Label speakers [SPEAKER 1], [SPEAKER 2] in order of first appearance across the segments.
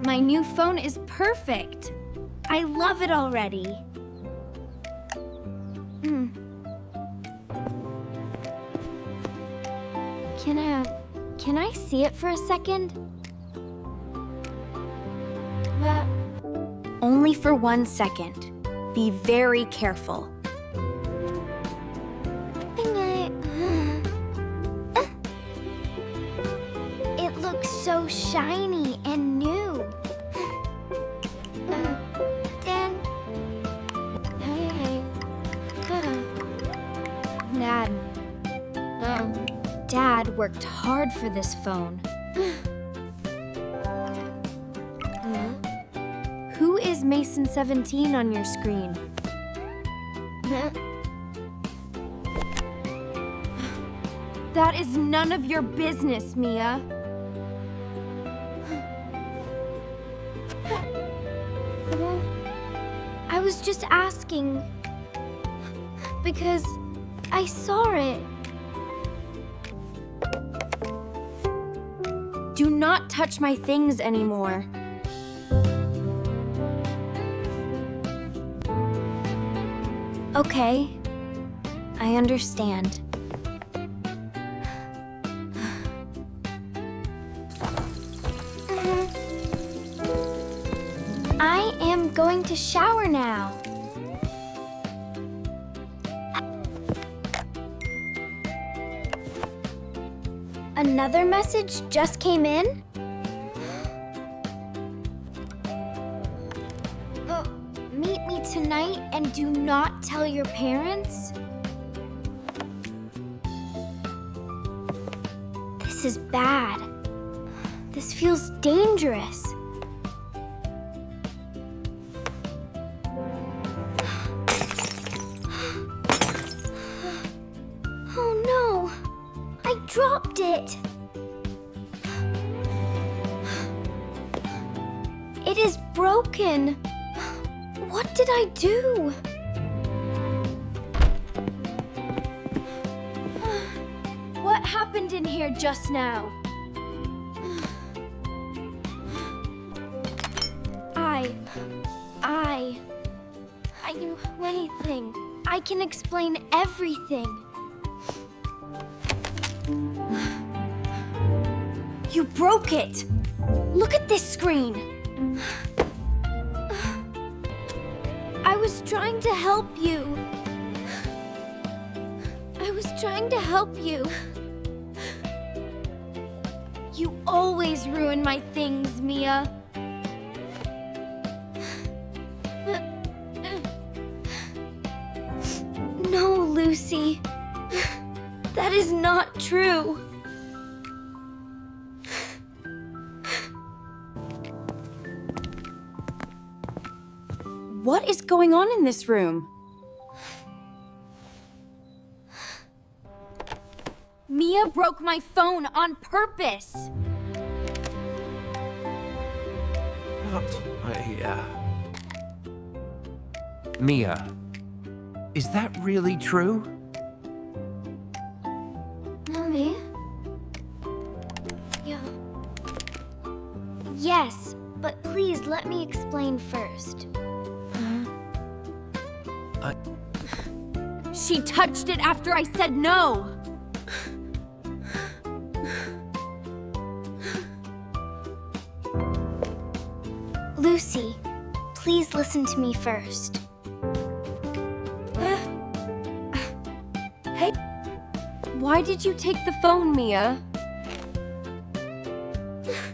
[SPEAKER 1] My new phone is perfect. I love it already. Can I see it for a second? Only for 1 second. Be very careful. It looks so shiny and new. Dan. Hey. Dad worked hard for this phone. Who is Mason 17 on your screen? That is none of your business, Mia. I was just asking because I saw it. Do not touch my things anymore. Okay, I understand. I am going to shower now. Another message just came in? Meet me tonight and do not tell your parents? This is bad. This feels dangerous. Oh no! I dropped it! It is broken. What did I do? What happened in here just now? I can do anything. I can explain everything. You broke it! Look at this screen! I was trying to help you. You always ruin my things, Mia. No, Lucy. That is not true.
[SPEAKER 2] What is going on in this room?
[SPEAKER 1] Mia broke my phone on purpose.
[SPEAKER 3] Mia, is that really true?
[SPEAKER 1] Mommy? Yeah. Yes, but please let me explain first. She touched it after I said no. Lucy, please listen to me first.
[SPEAKER 2] Hey, why did you take the phone, Mia?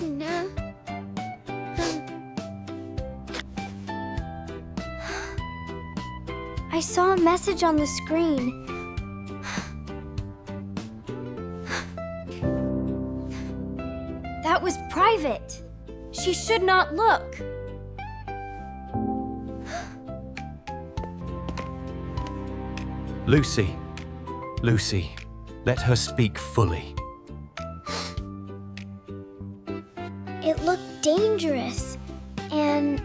[SPEAKER 1] No. I saw a message on the screen. That was private. She should not look.
[SPEAKER 3] Lucy, let her speak fully.
[SPEAKER 1] It looked dangerous, and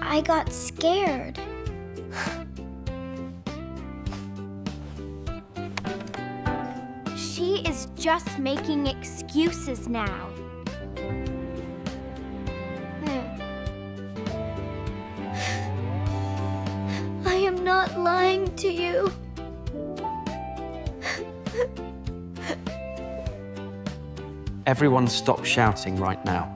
[SPEAKER 1] I got scared. She is just making excuses now. not lying to you.
[SPEAKER 4] Everyone stop shouting right now.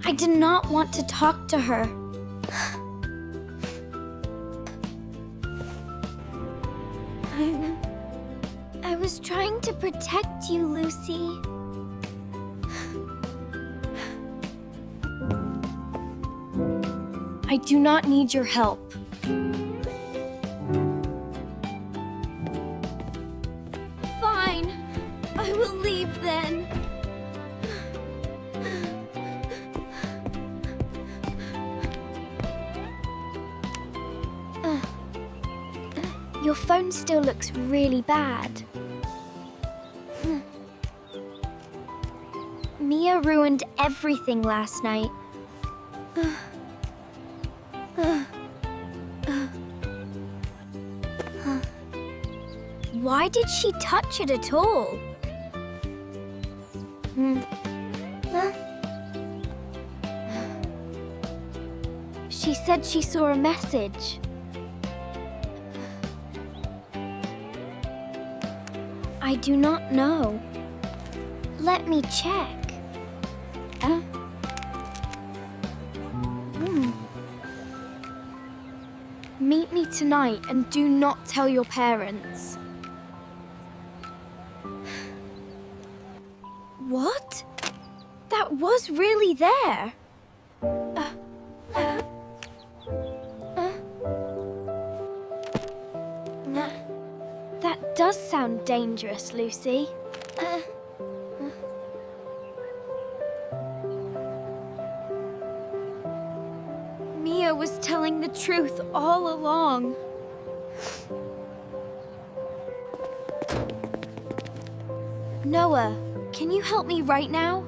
[SPEAKER 1] I did not want to talk to her. I was trying to protect you, Lucy.
[SPEAKER 2] I do not need your help.
[SPEAKER 1] Fine. I will leave then. Your phone still looks really bad. Mia ruined everything last night. Why did she touch it at all? She said she saw a message. I do not know. Let me check.
[SPEAKER 2] Meet me tonight and do not tell your parents. What? That was really there. That does sound dangerous, Lucy. Mia was telling the truth all along. Noah, can you help me right now?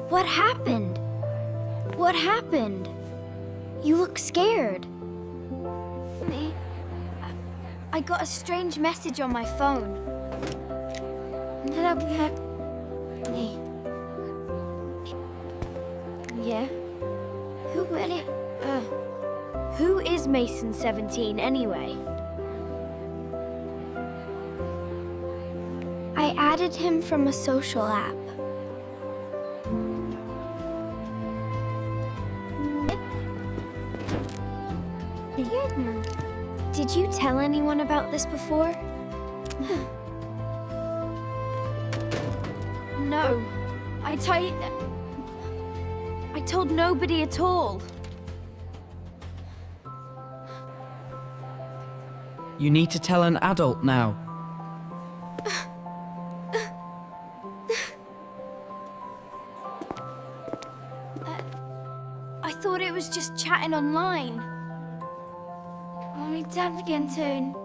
[SPEAKER 2] What happened? What happened? You look scared. I got a strange message on my phone. Yeah? Who is Mason 17 anyway?
[SPEAKER 1] I added him from a social app. Did you tell anyone about this before?
[SPEAKER 2] No. I told nobody at all.
[SPEAKER 5] You need to tell an adult now.
[SPEAKER 2] I thought it was just chatting online.
[SPEAKER 1] Time again soon.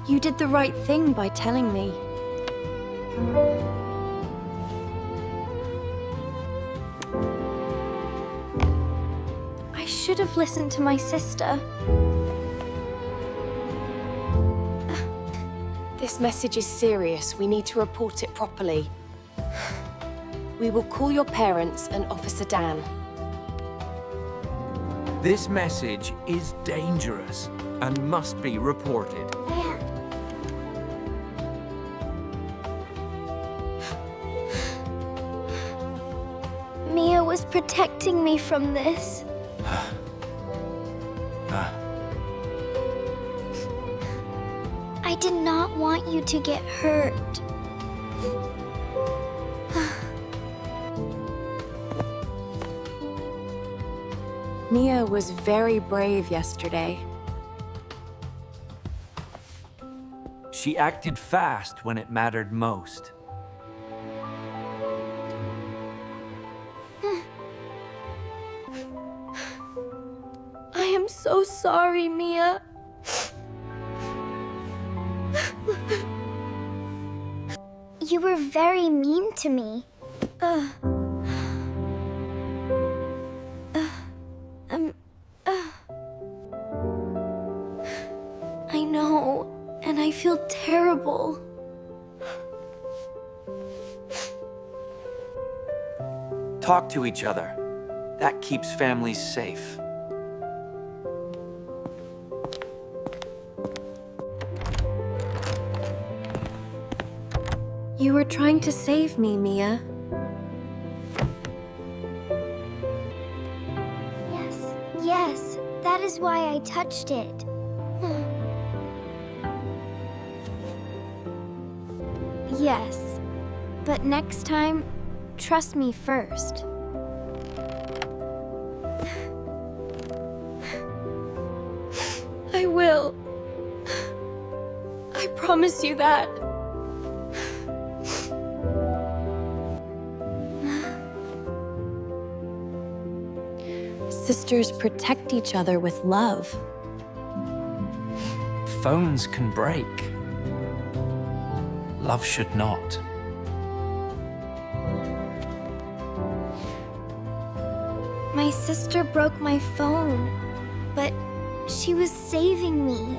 [SPEAKER 2] You did the right thing by telling me. I should have listened to my sister.
[SPEAKER 6] This message is serious. We need to report it properly. We will call your parents and Officer Dan.
[SPEAKER 3] This message is dangerous and must be reported.
[SPEAKER 1] Mia was protecting me from this. I did not want you to get hurt.
[SPEAKER 6] Mia was very brave yesterday.
[SPEAKER 3] She acted fast when it mattered most.
[SPEAKER 2] I am so sorry, Mia.
[SPEAKER 1] You were very mean to me. trouble.
[SPEAKER 3] Talk to each other. That keeps families safe.
[SPEAKER 6] You were trying to save me, Mia.
[SPEAKER 1] Yes, yes, that is why I touched it. Yes, but next time, trust me first.
[SPEAKER 6] I will. I promise you that. Sisters protect each other with love.
[SPEAKER 3] Phones can break. Love should not.
[SPEAKER 1] My sister broke my phone, but she was saving me.